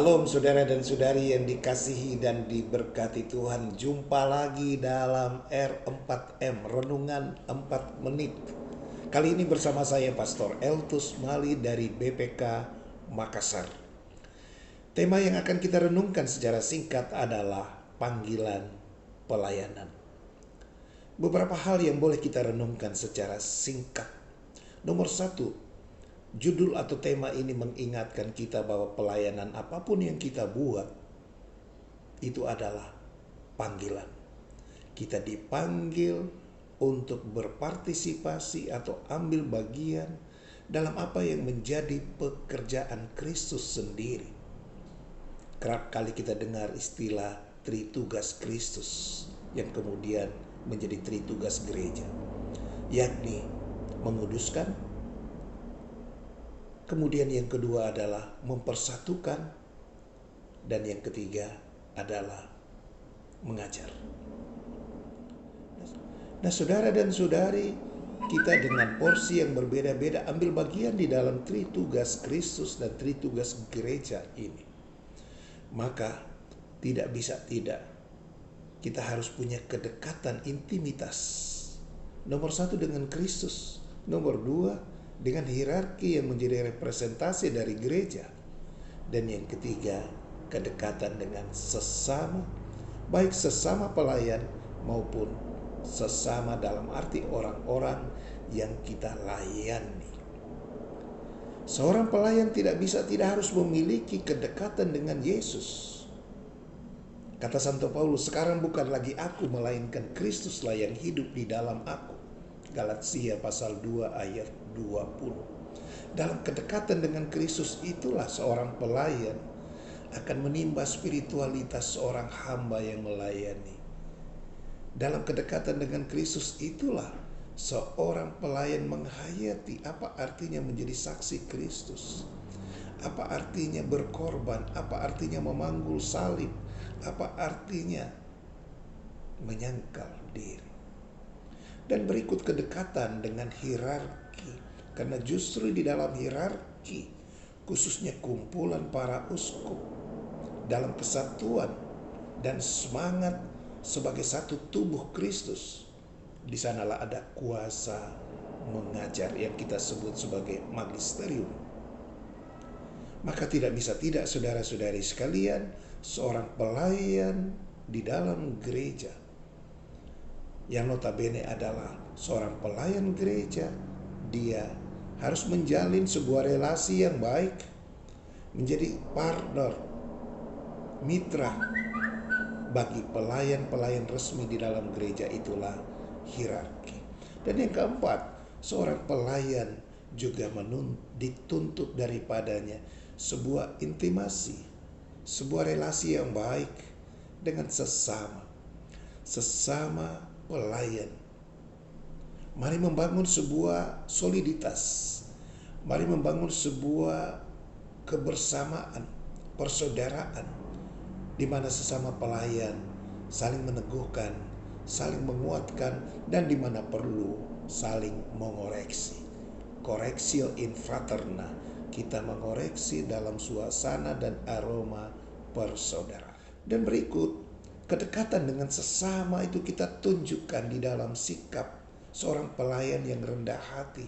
Shalom saudara dan saudari yang dikasihi dan diberkati Tuhan. Jumpa lagi dalam R4M, Renungan 4 Menit. Kali ini bersama saya Pastor Eltus Mali dari BPK Makassar. Tema yang akan kita renungkan secara singkat adalah panggilan pelayanan. Beberapa hal yang boleh kita renungkan secara singkat. Nomor satu, judul atau tema ini mengingatkan kita bahwa pelayanan apapun yang kita buat itu adalah panggilan. Kita dipanggil untuk berpartisipasi atau ambil bagian dalam apa yang menjadi pekerjaan Kristus sendiri. Kerap kali kita dengar istilah tritugas Kristus yang kemudian menjadi tritugas gereja, yakni menguduskan. Kemudian yang kedua adalah mempersatukan. Dan yang ketiga adalah mengajar. Nah saudara dan saudari, kita dengan porsi yang berbeda-beda ambil bagian di dalam tritugas Kristus dan tritugas gereja ini. Maka tidak bisa tidak, kita harus punya kedekatan intimitas. Nomor satu dengan Kristus. Nomor dua dengan hierarki yang menjadi representasi dari gereja. Dan yang ketiga, kedekatan dengan sesama, baik sesama pelayan maupun sesama dalam arti orang-orang yang kita layani. Seorang pelayan tidak harus memiliki kedekatan dengan Yesus. Kata Santo Paulus, sekarang bukan lagi aku melainkan Kristuslah yang hidup di dalam aku. Galatia pasal 2 ayat 20. Dalam kedekatan dengan Kristus itulah seorang pelayan akan menimba spiritualitas seorang hamba yang melayani. Dalam kedekatan dengan Kristus itulah seorang pelayan menghayati apa artinya menjadi saksi Kristus. Apa artinya berkorban, apa artinya memanggul salib, apa artinya menyangkal diri. Dan berikut kedekatan dengan hierarki. Karena justru di dalam hierarki, khususnya kumpulan para uskup, dalam kesatuan dan semangat sebagai satu tubuh Kristus, di sanalah ada kuasa mengajar yang kita sebut sebagai magisterium. Maka tidak bisa tidak saudara-saudari sekalian, seorang pelayan di dalam gereja yang notabene adalah seorang pelayan gereja, dia harus menjalin sebuah relasi yang baik, menjadi partner, mitra bagi pelayan-pelayan resmi di dalam gereja, itulah hierarki. Dan yang keempat, seorang pelayan juga dituntut daripadanya sebuah intimasi, sebuah relasi yang baik dengan sesama pelayan. Mari membangun sebuah soliditas. Mari membangun sebuah kebersamaan, persaudaraan, di mana sesama pelayan saling meneguhkan, saling menguatkan, dan di mana perlu saling mengoreksi. Correctio in fraterna. Kita mengoreksi dalam suasana dan aroma persaudaraan. Dan berikut, kedekatan dengan sesama itu kita tunjukkan di dalam sikap seorang pelayan yang rendah hati.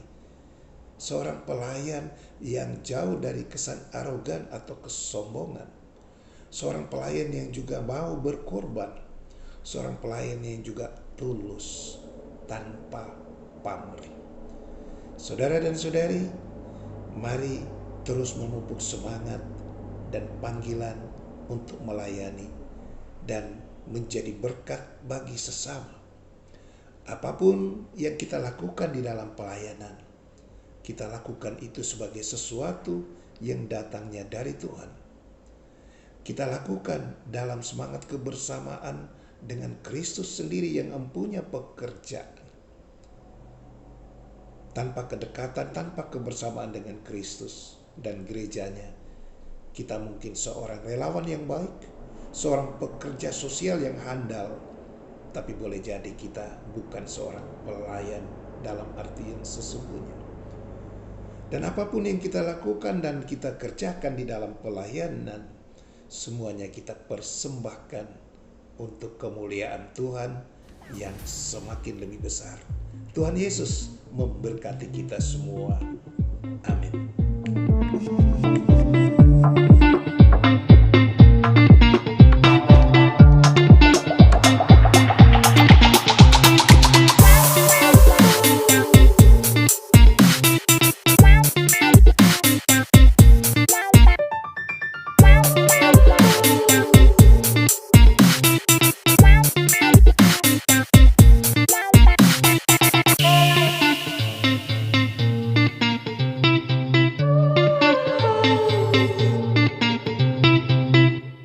Seorang pelayan yang jauh dari kesan arogan atau kesombongan. Seorang pelayan yang juga mau berkorban. Seorang pelayan yang juga tulus tanpa pamrih. Saudara dan saudari, mari terus memupuk semangat dan panggilan untuk melayani dan menjadi berkat bagi sesama. Apapun yang kita lakukan di dalam pelayanan, kita lakukan itu sebagai sesuatu yang datangnya dari Tuhan. Kita lakukan dalam semangat kebersamaan dengan Kristus sendiri yang mempunyai pekerjaan. Tanpa kedekatan, tanpa kebersamaan dengan Kristus dan gerejanya, kita mungkin seorang relawan yang baik, seorang pekerja sosial yang handal, tapi boleh jadi kita bukan seorang pelayan dalam arti yang sesungguhnya. Dan apapun yang kita lakukan dan kita kerjakan di dalam pelayanan, semuanya kita persembahkan untuk kemuliaan Tuhan yang semakin lebih besar. Tuhan Yesus memberkati kita semua. Amin.